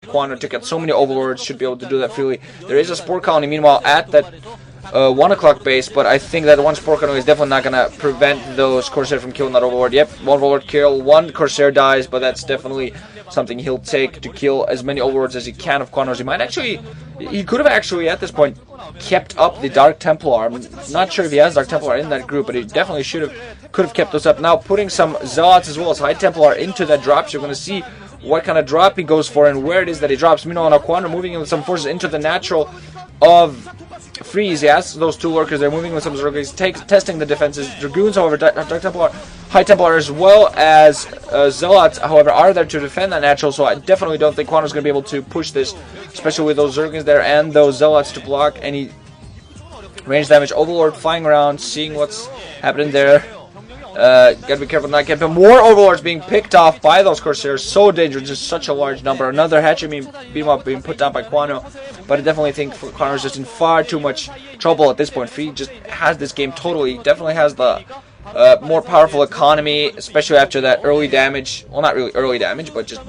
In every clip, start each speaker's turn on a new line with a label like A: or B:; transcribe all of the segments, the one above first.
A: Kwanro took out so many overlords, should be able to do that freely. There is a spore colony, meanwhile, at that 1 o'clock base, but I think that one spore colony is definitely not going to prevent those Corsair from killing that overlord. Yep, one overlord kill, one Corsair dies, but that's definitely something he'll take to kill as many overlords as he can of Kwanro's. He could have actually, at this point, kept up the Dark Templar. I'm not sure if he has Dark Templar in that group, but he definitely could have kept those up. Now, putting some Zealots as well as High Templar into that drop, so you're going to see what kind of drop he goes for and where it is that he drops. Meanwhile, now Kwanro moving in with some forces into the natural of Freeze. He has those 2 lurkers. They're moving with some Zerg. He's testing the defenses. Dragoons, however, Dark Templar, High Templar, as well as Zealots, however, are there to defend that natural. So I definitely don't think Kwanro's going to be able to push this, especially with those Zergins there and those Zealots to block any range damage. Overlord flying around, seeing what's happening there. Gotta be careful not getting more overlords being picked off by those Corsairs. So dangerous, just such a large number. Another hatchet being put down by Kwanro, but I definitely think Kwanro's just in far too much trouble at this point. Free just has this game totally. Definitely has the more powerful economy, especially after that early damage. Well, not really early damage, but just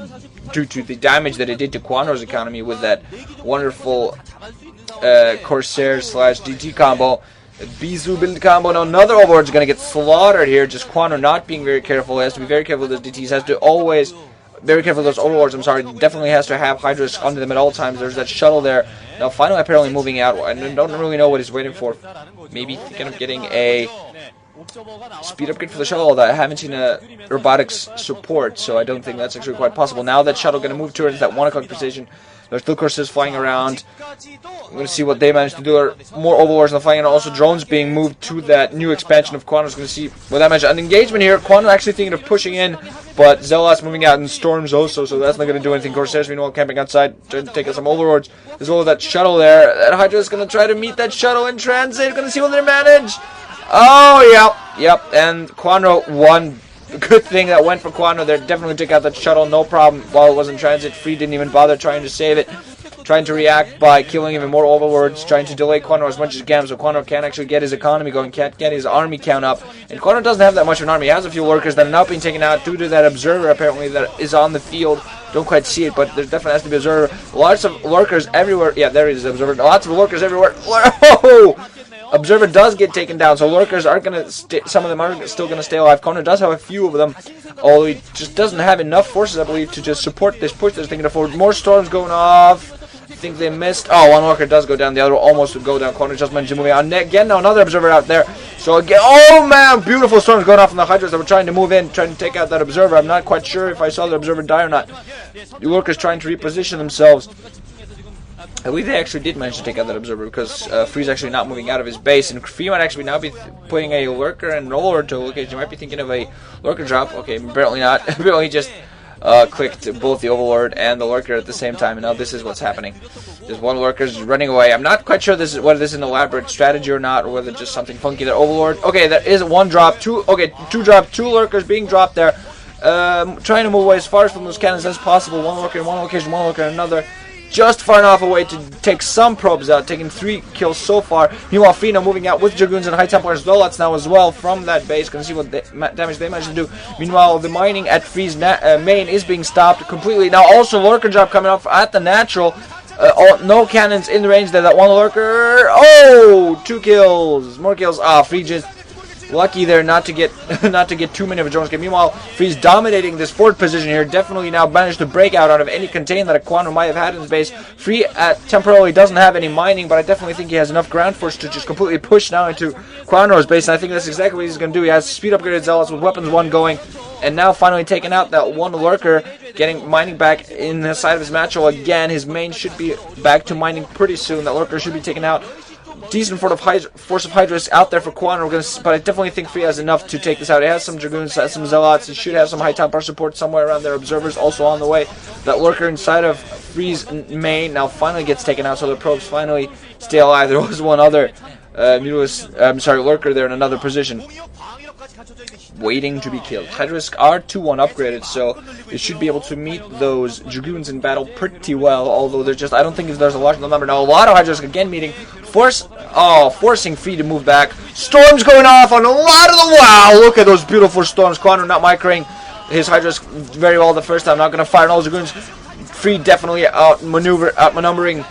A: due to the damage that it did to Kwanro's economy with that wonderful Corsair / DT combo. Bizu build combo, and another overlord is going to get slaughtered here. Just Kwanro not being very careful. He has to be very careful with those DTs. Has to always very careful with those overlords. I'm sorry. Definitely has to have Hydra's under them at all times. There's that shuttle there. Now finally apparently moving out. I don't really know what he's waiting for. Maybe thinking of getting a speed upgrade for the shuttle, although I haven't seen a robotics support, so I don't think that's actually quite possible. Now that shuttle going to move towards that 1 o'clock precision. There's still Corsairs flying around. We're going to see what they manage to do. There are more overlords on the flying, and also drones being moved to that new expansion of Kwanro's. Going to see what that managed. An engagement here. Kwanro actually thinking of pushing in, but Zealots moving out and storms also, so that's not going to do anything. Corsairs meanwhile camping outside, trying to take out some overlords, as well as that shuttle there. That Hydra is going to try to meet that shuttle in transit. Going to see what they manage. Oh, yep. And Kwanro won. Good thing that went for Kwanro there. Definitely took out that shuttle, no problem, while it was in transit. Free didn't even bother trying to save it. Trying to react by killing even more overlords, trying to delay Kwanro as much as he can, so Kwanro can't actually get his economy going, can't get his army count up. And Kwanro doesn't have that much of an army. He has a few lurkers that are now being taken out due to that observer, apparently, that is on the field. Don't quite see it, but there definitely has to be observer. Lots of lurkers everywhere. Yeah, there is observer. Lots of lurkers everywhere. Whoa! Observer does get taken down, so lurkers are going to some of them are still going to stay alive. Kwanro does have a few of them, although he just doesn't have enough forces, I believe, to just support this push that's thinking forward. More storms going off. I think they missed. Oh, one lurker does go down. The other almost would go down. Kwanro just managed to move on. Again, now another observer out there. So again, oh man, beautiful storms going off from the Hydras that were trying to move in, trying to take out that observer. I'm not quite sure if I saw the observer die or not. The lurkers trying to reposition themselves. I believe they actually did manage to take out that observer because Free's actually not moving out of his base, and Free might actually now be putting a lurker and roller to a location. You might be thinking of a lurker drop. Okay, apparently not. Apparently just clicked both the overlord and the lurker at the same time, and now this is what's happening. There's one lurker's running away. I'm not quite sure whether this is an elaborate strategy or not, or whether it's just something funky. That overlord. Okay, there is one drop. Two drop. Two lurkers being dropped there. Trying to move away as far from those cannons as possible. One lurker in one location, one lurker in another. Just far enough away to take some probes out, taking 3 kills so far. Meanwhile, Fino moving out with Dragoons and High Templars Zealots now as well from that base. Gonna see what damage they managed to do. Meanwhile, the mining at Free's main is being stopped completely. Now also lurker drop coming up at the natural. No cannons in the range there. That one lurker. Oh, 2 kills. More kills. Free just lucky there not to get too many of a drones game. Meanwhile, Free's dominating this forward position here. Definitely now managed to break out of any contain that a Kwanro might have had in his base. Free temporarily doesn't have any mining, but I definitely think he has enough ground force to just completely push now into Kwanro's base. And I think that's exactly what he's going to do. He has speed upgraded Zealots with weapons 1 going, and now finally taking out that one lurker, getting mining back in the side of his matchel again. His main should be back to mining pretty soon. That lurker should be taken out. Decent force of Hydras out there for Kwanro, but I definitely think Free has enough to take this out. He has some Dragoons, has some Zealots, he should have some High Templar support somewhere around there. Observers also on the way. That lurker inside of Free's main now finally gets taken out, so the probes finally stay alive. There was one other lurker there in another position, waiting to be killed. Hydras are 2-1 upgraded, so they should be able to meet those Dragoons in battle pretty well, although I don't think there's a large number. Now a lot of Hydras again meeting, forcing Free to move back. Storms going off on a lot of the, wow, look at those beautiful storms. Kwanro not microing his Hydras very well the first time, not going to fire on all Dragoons. Free definitely outmaneuvering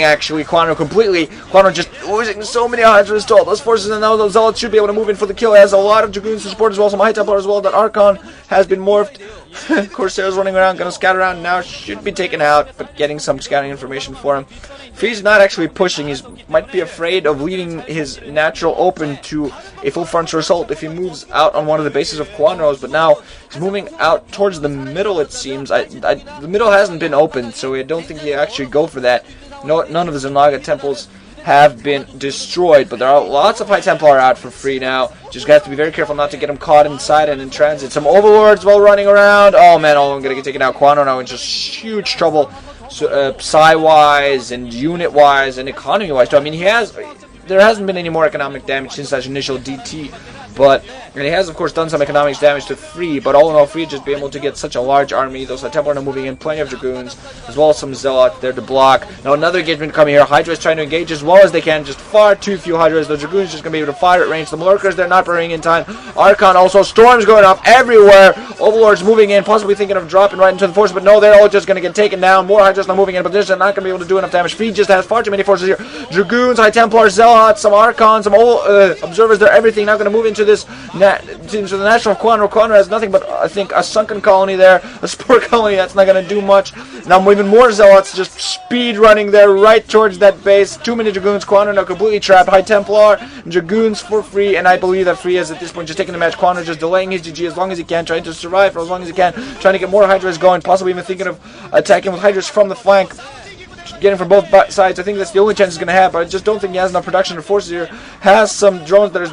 A: actually Kwanro completely. Kwanro just losing so many Hydras to all those forces, and now those Zealots should be able to move in for the kill. He has a lot of Dragoons to support as well, some High Templar as well. That Archon has been morphed. Corsairs running around, gonna scatter around now, should be taken out, but getting some scouting information for him. Free's not actually pushing, he might be afraid of leaving his natural open to a full frontal assault if he moves out on one of the bases of Kwanro's, but now he's moving out towards the middle, it seems. The middle hasn't been opened, so I don't think he'll actually go for that. No, none of the Zernaga temples have been destroyed, but there are lots of High Templar out for free now. Just have to be very careful not to get him caught inside and in transit. Some Overlords while running around. Oh man, all of them going to get taken out. Kwanro now in just huge trouble, so, psi-wise and unit-wise and economy-wise too. I mean, there hasn't been any more economic damage since that initial DT, and he has of course done some economic damage to Free, but all in all, Free just be able to get such a large army. Those Templar are moving in, plenty of Dragoons, as well as some Zealot there to block. Now another engagement coming here. Hydra is trying to engage as well as they can, just far too few Hydras. The Dragoons just going to be able to fire at range. The Lurkers, they're not burning in time. Archon also, storms going off everywhere. Overlords moving in, possibly thinking of dropping right into the force, but no, they're all just going to get taken down. More Hydras now moving in, but they're not going to be able to do enough damage. Free just has far too many forces here. Dragoons, High Templar, Zealots, some Archons, some Observers, they're everything now going to move into this into the National of Kwanro. Kwanro has nothing but, I think, a sunken colony there, a spore colony that's not going to do much. Now even more Zealots just speed running there right towards that base. Too many Dragoons. Kwanro now completely trapped. High Templar, Dragoons for Free, and I believe that Free is at this point just taking the match. Kwanro just delaying his GG as long as he can, trying to survive for as long as he can, trying to get more Hydras going, possibly even thinking of attacking with Hydras from the flank. Getting from both sides. I think that's the only chance he's going to have, but I just don't think he has enough production or forces here. Has some drones that has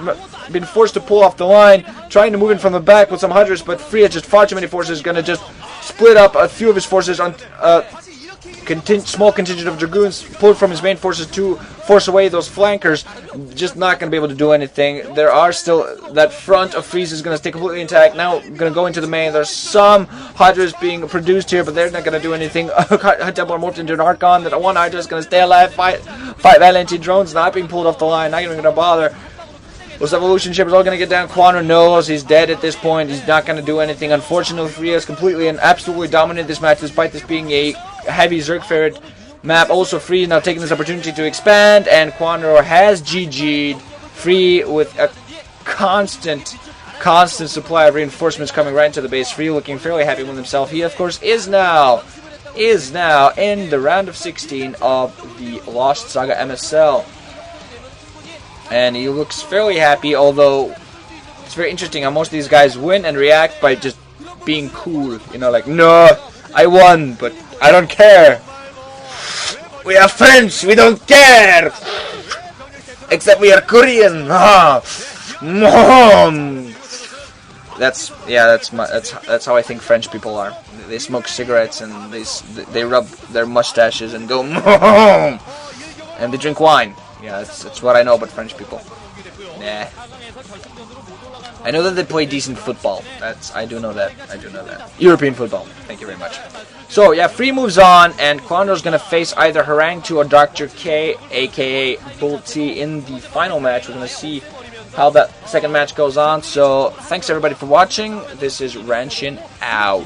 A: been forced to pull off the line, trying to move in from the back with some Hydras, but Free has just far too many forces. Going to just split up a few of his forces on small contingent of Dragoons pulled from his main forces to force away those flankers. Just not going to be able to do anything. There are still, that front of Freeze is going to stay completely intact. Now going to go into the main. There's some Hydras being produced here, but they're not going to do anything. Templar morphed into an Archon. That one Hydra is going to stay alive, fight Valenti drones not being pulled off the line, not even going to bother. Those evolution ships are all going to get down. Kwanro knows he's dead at this point. He's not going to do anything. Unfortunately, Free has completely and absolutely dominated this match, despite this being a heavy Zerg ferret map. Also, Free is now taking this opportunity to expand, and Kwanro has GG'd. Free with a constant supply of reinforcements coming right into the base. Free looking fairly happy with himself. He, of course, is now in the round of 16 of the Lost Saga MSL. And he looks fairly happy, although it's very interesting how most of these guys win and react by just being cool. You know, like, no, I won, but I don't care. We are French, we don't care. Except we are Korean. That's how I think French people are. They smoke cigarettes and they rub their mustaches and go and they drink wine. Yeah, that's what I know about French people. Nah. I know that they play decent football. I do know that. European football. Thank you very much. So yeah, Free moves on, and Kwanro's gonna face either Harang 2 or Dr. K, aka Bull T, in the final match. We're gonna see how that second match goes on. So thanks everybody for watching. This is Ranshin out.